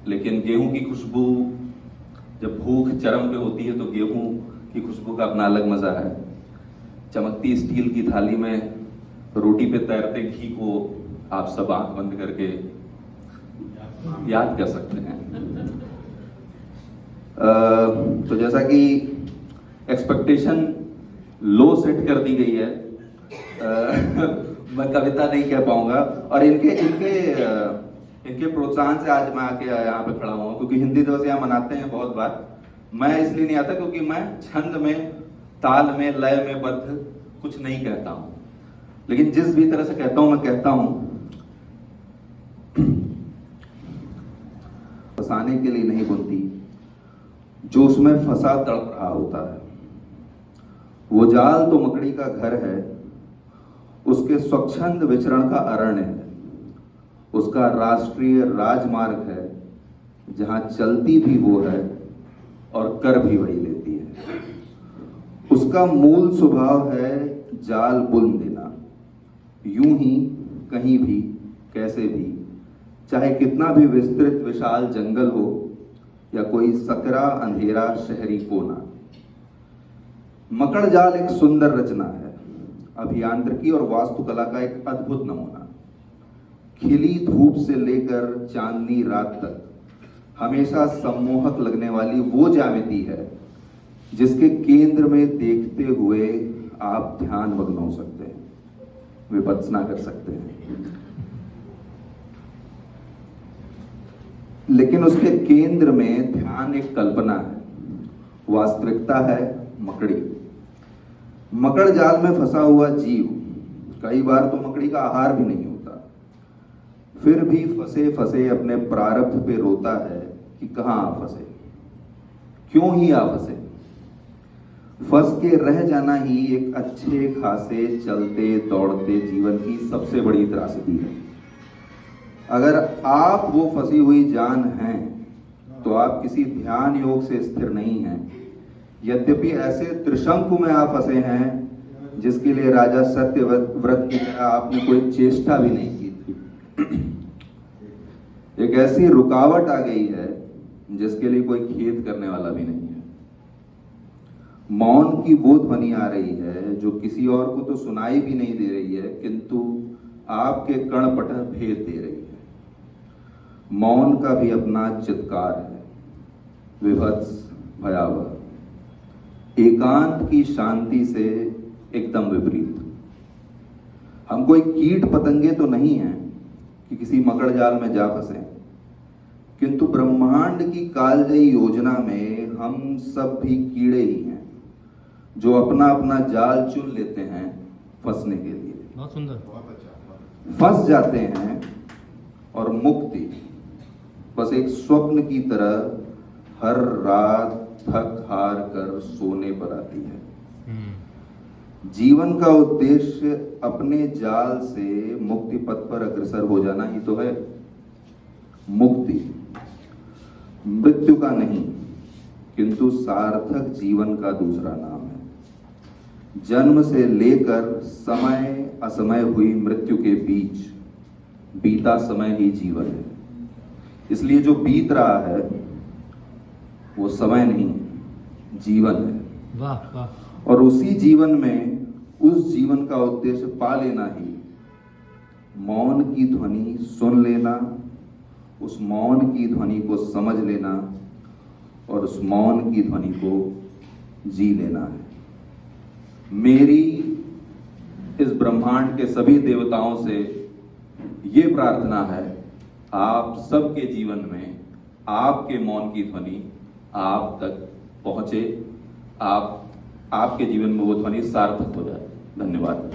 लेकिन गेहूं की खुशबू, जब भूख चरम पे होती है तो गेहूं की खुशबू का अपना अलग मजा है। चमकती स्टील की थाली में रोटी पे तैरते घी को आप सब आंख बंद करके याद कर सकते हैं। तो जैसा कि एक्सपेक्टेशन लो सेट कर दी गई है, मैं कविता नहीं कह पाऊंगा, और इनके प्रोत्साहन से आज मैं आके यहाँ पे खड़ा हुआ हूँ, क्योंकि हिंदी दिवस यहाँ मनाते हैं बहुत बार। मैं इसलिए नहीं आता क्योंकि मैं छंद में, ताल में, लय में बद्ध कुछ नहीं कहता हूं, लेकिन जिस भी तरह से कहता हूं मैं कहता हूं फंसाने के लिए नहीं बुनती, जो उसमें फंसा तड़प रहा होता है। वो जाल तो मकड़ी का घर है, उसके स्वच्छंद विचरण का अरण्य है, उसका राष्ट्रीय राजमार्ग है, जहां चलती भी वो है और कर भी वही लेती है। उसका मूल स्वभाव है जाल बुन देना, यूं ही, कहीं भी, कैसे भी, चाहे कितना भी विस्तृत विशाल जंगल हो या कोई सकरा अंधेरा शहरी कोना। मकड़ जाल एक सुंदर रचना है, अभियांत्रिकी और वास्तुकला का एक अद्भुत नमूना। खिली धूप से लेकर चांदनी रात तक हमेशा सम्मोहक लगने वाली वो ज्यामिति है जिसके केंद्र में देखते हुए आप ध्यान मग्न हो सकते हैं, विपत्सना कर सकते हैं। लेकिन उसके केंद्र में ध्यान एक कल्पना है, वास्तविकता है मकड़ी। मकड़ जाल में फंसा हुआ जीव कई बार तो मकड़ी का आहार भी नहीं होता, फिर भी फंसे फंसे अपने प्रारब्ध पे रोता है कि कहां आ फंसे, क्यों ही आ फंसे। फंस के रह जाना ही एक अच्छे खासे चलते दौड़ते जीवन की सबसे बड़ी त्रासदी है। अगर आप वो फंसी हुई जान हैं तो आप किसी ध्यान योग से स्थिर नहीं हैं, यद्यपि ऐसे त्रिशंकु में आप फंसे हैं जिसके लिए राजा सत्यव्रत की तरह आपने कोई चेष्टा भी नहीं की थी। एक ऐसी रुकावट आ गई है जिसके लिए कोई खेद करने वाला भी नहीं है। मौन की वो ध्वनि आ रही है जो किसी और को तो सुनाई भी नहीं दे रही है, किंतु आपके कण पटह भेद दे रही है। मौन का भी अपना चित्कार है, विभत्स, भयावह, एकांत की शांति से एकदम विपरीत। हम कोई कीट पतंगे तो नहीं हैं कि किसी मकड़ जाल में जा फंसे, किंतु ब्रह्मांड की कालजयी योजना में हम सब भी कीड़े ही हैं जो अपना अपना जाल चुन लेते हैं फंसने के लिए। बहुत सुंदर, बहुत अच्छा। फंस जाते हैं और मुक्ति बस एक स्वप्न की तरह हर रात थक हार कर सोने पर आती है। जीवन का उद्देश्य अपने जाल से मुक्ति पथ पर अग्रसर हो जाना ही तो है। मुक्ति मृत्यु का नहीं, किंतु सार्थक जीवन का दूसरा नाम है। जन्म से लेकर समय असमय हुई मृत्यु के बीच बीता समय ही जीवन है। इसलिए जो बीत रहा है वो समय नहीं, जीवन है। वाह वाह। और उसी जीवन में उस जीवन का उद्देश्य पा लेना ही मौन की ध्वनि सुन लेना, उस मौन की ध्वनि को समझ लेना और उस मौन की ध्वनि को जी लेना है। मेरी इस ब्रह्मांड के सभी देवताओं से ये प्रार्थना है, आप सबके जीवन में आपके मौन की ध्वनि आप तक पहुंचे, आपके जीवन में वो ध्वनि सार्थक हो जाए। धन्यवाद।